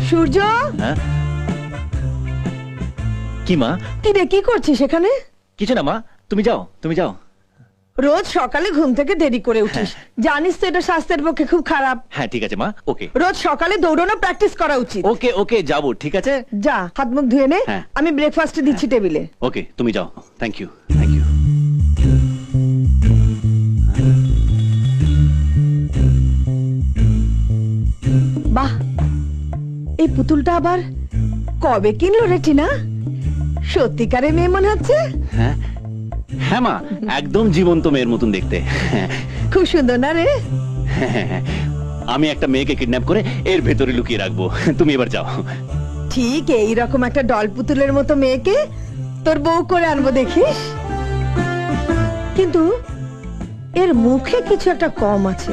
সূর্য, কি মা? কি রে, কি করছিস এখানে? কিছু না মা, তুমি যাও, তুমি যাও। রোজ সকালে ঘুম থেকে দেরি করে উঠিস, জানিস তো এটা স্বাস্থ্যের পক্ষে খুব খারাপ। হ্যাঁ ঠিক আছে মা, ওকে। রোজ সকালে দৌড়ানো প্র্যাকটিস করা উচিত। ওকে ওকে, যাবো, ঠিক আছে। যা, হাত মুখ ধুয়ে নে, হ্যাঁ। আমি ব্রেকফাস্ট দিচ্ছি টেবিলে। ওকে, তুমি যাও। Thank you, thank you. বাহ, এই পুতুলটা আবার কবে কিনলো রে টিনা? সত্যিকারে মেয়ে মনে হচ্ছে। হ্যাঁ হ্যাঁ মা, একদম জীবন্ত মেয়ের মতন দেখতে। খুব সুন্দর না রে? আমি একটা মেয়েকে কিডন্যাপ করে এর ভেতরে লুকিয়ে রাখবো। তুমি এবার যাও। ঠিক এইরকম একটা ডল পুতুলের মতো মেয়েকে তোর বউ করে আনবো, দেখিস। কিন্তু এর মুখে কিছু একটা কম আছে।